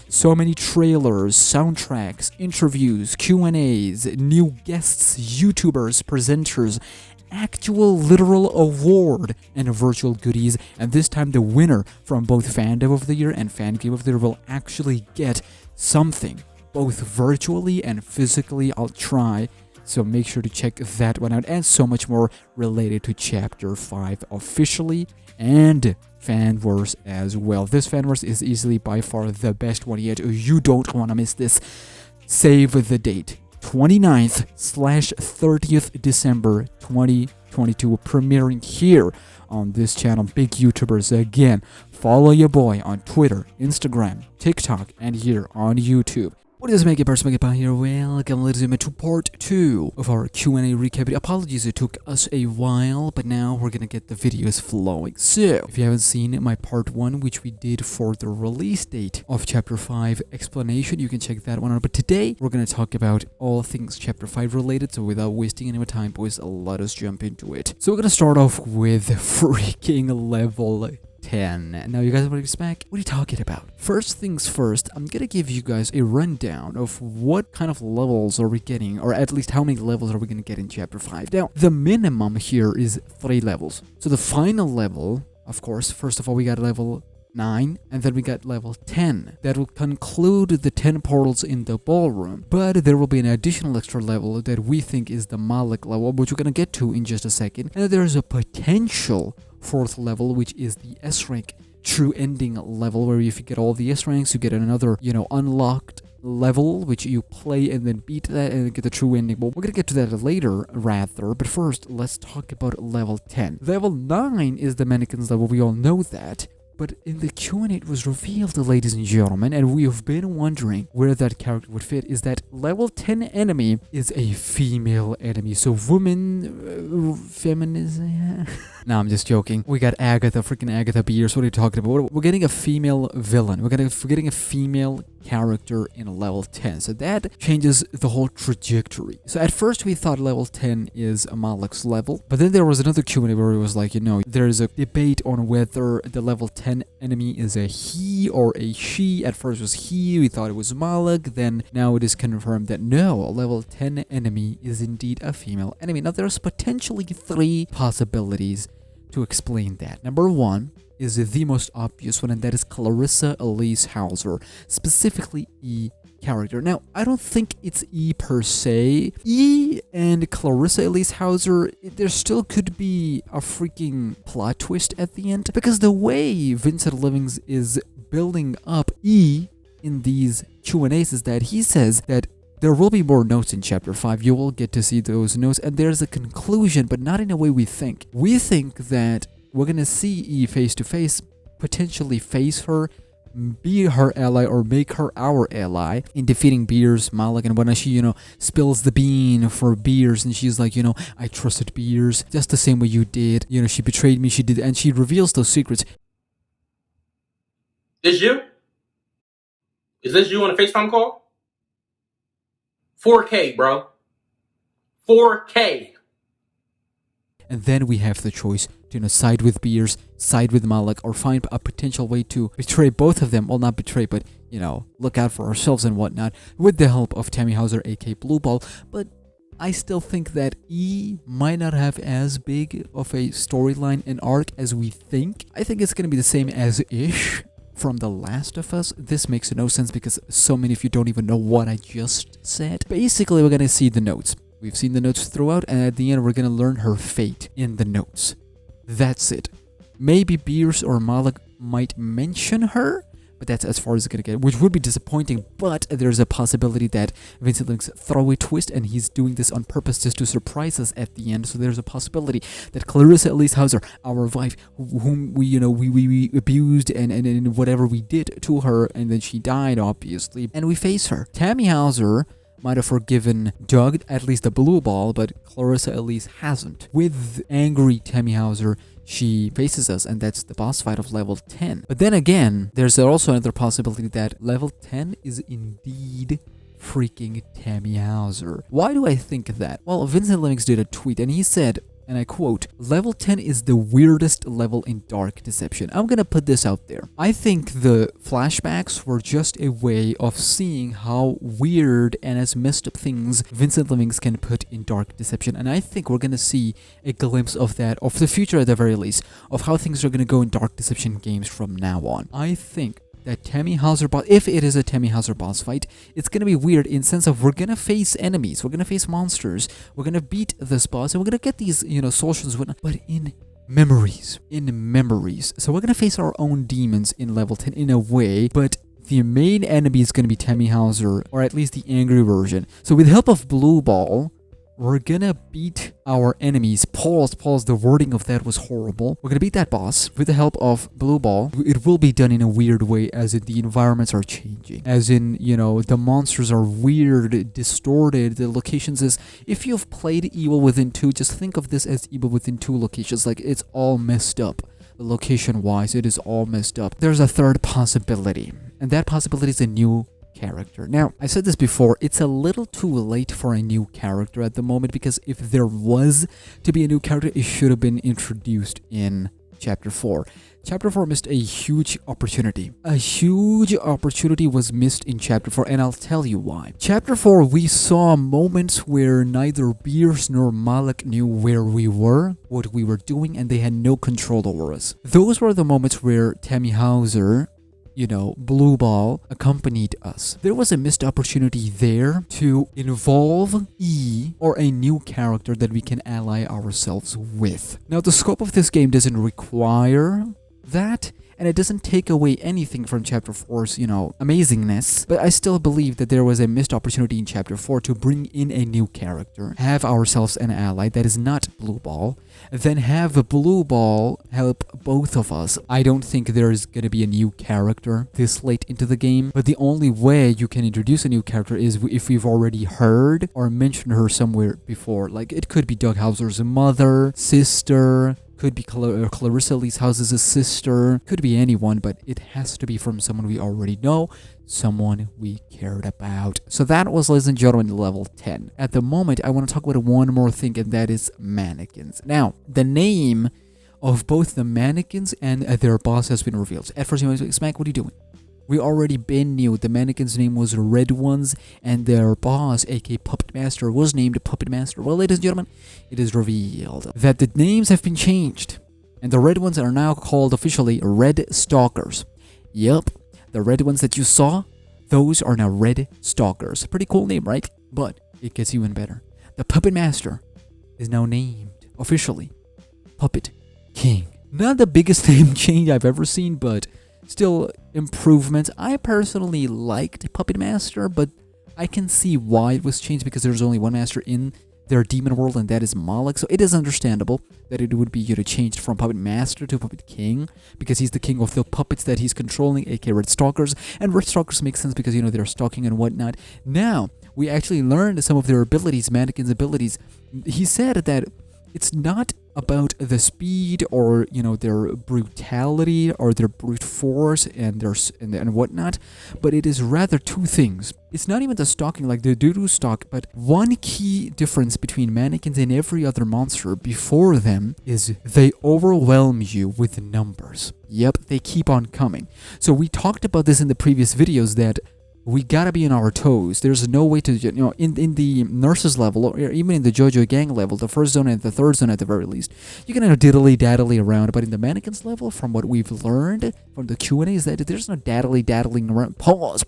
So many trailers, soundtracks, interviews, Q&As, new guests, YouTubers, presenters, actual literal award and virtual goodies, and this time the winner from both Fandom of the Year and Fan Game of the Year will actually get something, both virtually and physically. I'll try, so make sure to check that one out, and so much more related to Chapter 5 officially, and Fanverse as well. This Fanverse is easily by far the best one yet. You don't want to miss this. Save the date. 29th/30th December 2022, premiering here on this channel. Big YouTubers again. Follow your boy on Twitter, Instagram, TikTok, and here on YouTube. What is SmackNPie here? Welcome, ladies and gentlemen, to part 2 of our Q&A recap. Apologies, it took us a while, but now we're gonna get the videos flowing. So, if you haven't seen my part 1, which we did for the release date of Chapter 5 explanation, you can check that one out. But today, we're gonna talk about all things Chapter 5 related, so without wasting any more time, boys, let us jump into it. So we're gonna start off with freaking level 10. Now you guys are back. What are you talking about? First things first, I'm gonna give you guys a rundown of what kind of levels are we getting, or at least how many levels are we gonna get in Chapter 5. Now, the minimum here is 3 levels. So the final level, of course, first of all, we got level 9, and then we got level 10. That will conclude the 10 portals in the ballroom. But there will be an additional extra level that we think is the Malik level, which we're gonna get to in just a second. And there's a potential 4th level, which is the S rank true ending level, where if you get all the S ranks, you get another, unlocked level, which you play and then beat that and get the true ending. Well, we're gonna get to that later, rather, but first, let's talk about level 10. Level 9 is the Mannequins level, we all know that. But in the Q&A, it was revealed, ladies and gentlemen, and we have been wondering where that character would fit, is that level 10 enemy is a female enemy. So feminism. No, I'm just joking. We got Agatha, freaking Agatha Beers. What are you talking about? We're getting a female villain. We're getting a female character in level 10. So that changes the whole trajectory. So at first we thought level 10 is Malik's level, but then there was another Q&A where it was like, there's a debate on whether the level 10 enemy is a he or a she. At first it was he, we thought it was Malik, then now it is confirmed that no, a level 10 enemy is indeed a female enemy. Now there's potentially 3 possibilities to explain that. Number 1 is the most obvious one, and that is CLARISSA ELISE Hauser, specifically E character. Now, I don't think it's E per se. E and CLARISSA ELISE Hauser, there still could be a freaking plot twist at the end, because the way Vincent Livings is building up E in these Q&As is that he says that there will be more notes in Chapter 5. You will get to see those notes, and there's a conclusion, but not in a way we think. We think that we're gonna see E face to face, potentially face her, be her ally, or make her our ally in defeating Beers, Malik, and when she, spills the bean for Beers, and she's like, I trusted Beers just the same way you did. She betrayed me, she did, and she reveals those secrets. This you? Is this you on a FaceTime call? 4K, bro. 4K. And then we have the choice to side with Beers, side with Malik, or find a potential way to betray both of them. Well, not betray, but, look out for ourselves and whatnot, with the help of Tammy Hauser, aka Blue Ball. But I still think that E might not have as big of a storyline and arc as we think. I think it's going to be the same as Ish from The Last of Us. This makes no sense because so many of you don't even know what I just said. Basically, we're going to see the notes. We've seen the notes throughout, and at the end, we're going to learn her fate in the notes. That's it. Maybe Beers or Malik might mention her, but that's as far as it's going to get, which would be disappointing, but there's a possibility that Vincent Link's throw a twist, and he's doing this on purpose just to surprise us at the end. So there's a possibility that CLARISSA ELISE Hauser, our wife, whom we abused and whatever we did to her, and then she died, obviously, and we face her. Tammy Hauser might have forgiven Doug, at least the Blue Ball, but CLARISSA ELISE hasn't. With angry Tammy Hauser, she faces us, and that's the boss fight of level 10. But then again, there's also another possibility that level 10 is indeed freaking Tammy Hauser. Why do I think that? Well, Vincent Livings did a tweet, and he said, and I quote, "Level 10 is the weirdest level in Dark Deception." I'm gonna put this out there. I think the flashbacks were just a way of seeing how weird and as messed up things Vincent Lemmings can put in Dark Deception, and I think we're gonna see a glimpse of that, of the future at the very least, of how things are gonna go in Dark Deception games from now on. I think that Tammy Hauser boss, if it is a Tammy Hauser boss fight, it's gonna be weird in sense of we're gonna face enemies, we're gonna face monsters, we're gonna beat this boss, and we're gonna get these, solutions and whatnot, but in memories. So we're gonna face our own demons in level 10 in a way, but the main enemy is gonna be Tammy Hauser, or at least the angry version. So with the help of Blue Ball, we're gonna beat our enemies. Pause, the wording of that was horrible. We're gonna beat that boss with the help of Blue Ball. It will be done in a weird way, as in the environments are changing. As in, the monsters are weird, distorted, the locations is... If you've played Evil Within 2, just think of this as Evil Within 2 locations. Like, it's all messed up. Location-wise, it is all messed up. There's a third possibility, and that possibility is a new character. Now, I said this before, it's a little too late for a new character at the moment, because if there was to be a new character, it should have been introduced in Chapter 4. Chapter 4 missed a huge opportunity. A huge opportunity was missed in Chapter 4, and I'll tell you why. Chapter 4, we saw moments where neither Beers nor Malik knew where we were, what we were doing, and they had no control over us. Those were the moments where Tammy Hauser, Blue Ball accompanied us. There was a missed opportunity there to involve E or a new character that we can ally ourselves with. Now, the scope of this game doesn't require that, and it doesn't take away anything from Chapter 4's, amazingness, but I still believe that there was a missed opportunity in Chapter 4 to bring in a new character, have ourselves an ally that is not Blue Ball, then have Blue Ball help both of us. I don't think there's gonna be a new character this late into the game, but the only way you can introduce a new character is if we've already heard or mentioned her somewhere before. Like, it could be Doug Hauser's mother, sister, could be Clarissa Lee's House's sister, could be anyone, but it has to be from someone we already know, someone we cared about. So that was, ladies and gentlemen, level 10. At the moment, I want to talk about one more thing, and that is Mannequins. Now, the name of both the Mannequins and their boss has been revealed. At first, you might say, Smack, what are you doing? We already been knew the Mannequins' name was Red Ones, and their boss, aka Puppet Master, was named Puppet Master. Well, ladies and gentlemen, it is revealed that the names have been changed, and the Red Ones are now called officially Red Stalkers. Yup, the Red Ones that you saw, those are now Red Stalkers. Pretty cool name, right? But it gets even better. The Puppet Master is now named officially Puppet King. Not the biggest name change I've ever seen, but still improvements. I personally liked Puppet Master, but I can see why it was changed, because there's only one master in their demon world, and that is Malik. So it is understandable that it would be changed from Puppet Master to Puppet King, because he's the king of the puppets that he's controlling, aka Red Stalkers. And Red Stalkers make sense because they're stalking and whatnot. Now we actually learned some of their abilities, Mannequin's abilities. He said that it's not about the speed or their brutality or their brute force and whatnot, but it is rather two things. It's not even the stalking like the doo-doo stalk, but one key difference between Mannequins and every other monster before them is they overwhelm you with numbers. Yep, they keep on coming. So we talked about this in the previous videos, that we gotta be on our toes. There's no way to, in the nurses level, or even in the JoJo gang level, the first zone and the third zone at the very least, you can diddly-daddly around. But in the Mannequins level, from what we've learned from the Q&A, is that there's no daddling around. Pause.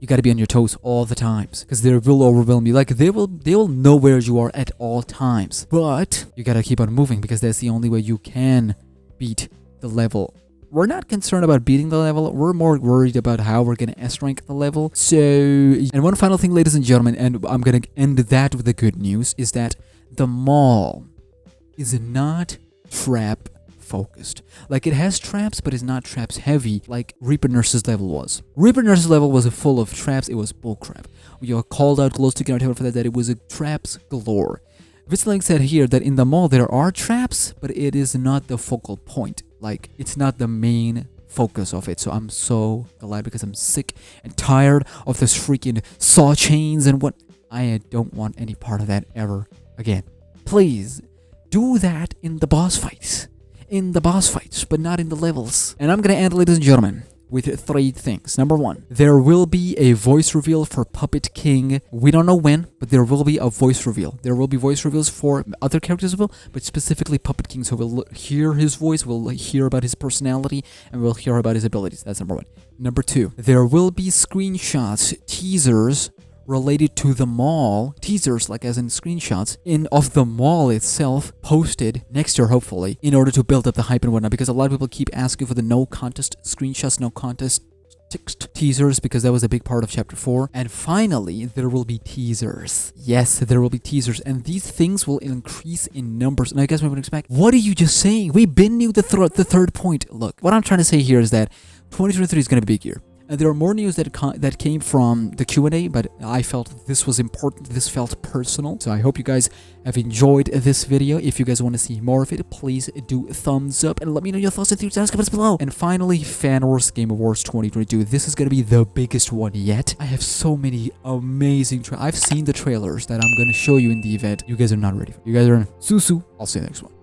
You gotta be on your toes all the times, because they will overwhelm you. Like, they will know where you are at all times. But you gotta keep on moving, because that's the only way you can beat the level. We're not concerned about beating the level, we're more worried about how we're going to S-rank the level. So, and one final thing, ladies and gentlemen, and I'm going to end that with the good news, is that the mall is not trap focused. Like, it has traps, but it's not traps heavy like Reaper Nurse's level was. Reaper Nurse's level was full of traps, it was bullcrap. We are called out close to get our table for that it was a traps galore. Vitzling said here that in the mall there are traps, but it is not the focal point. Like, it's not the main focus of it. So I'm so glad, because I'm sick and tired of this freaking saw chains and what. I don't want any part of that ever again. Please Do that in the boss fights. In the boss fights, but not in the levels. And I'm gonna end, ladies and gentlemen, with 3 things. Number 1, there will be a voice reveal for Puppet King. We don't know when, but there will be a voice reveal. There will be voice reveals for other characters as well, but specifically Puppet King. So we'll hear his voice, we'll hear about his personality, and we'll hear about his abilities. That's number 1. Number 2, there will be screenshots, teasers related to the mall, teasers like as in screenshots of the mall itself, posted next year hopefully, in order to build up the hype and whatnot, because a lot of people keep asking for the no contest screenshots, no contest teasers, because that was a big part of chapter 4. And finally, there will be teasers. Yes, there will be teasers, and these things will increase in numbers. And I guess we would expect, what are you just saying? We been knew the third point. Look, what I'm trying to say here is that 2023 is going to be a big year. And there are more news that came from the Q&A, but I felt this was important. This felt personal. So I hope you guys have enjoyed this video. If you guys want to see more of it, please do thumbs up and let me know your thoughts in the comments below. And finally, Fan Wars Game Awards 2022. This is going to be the biggest one yet. I have so many amazing I've seen the trailers that I'm going to show you in the event. You guys are not ready for. You guys are in. Susu. I'll see you next one.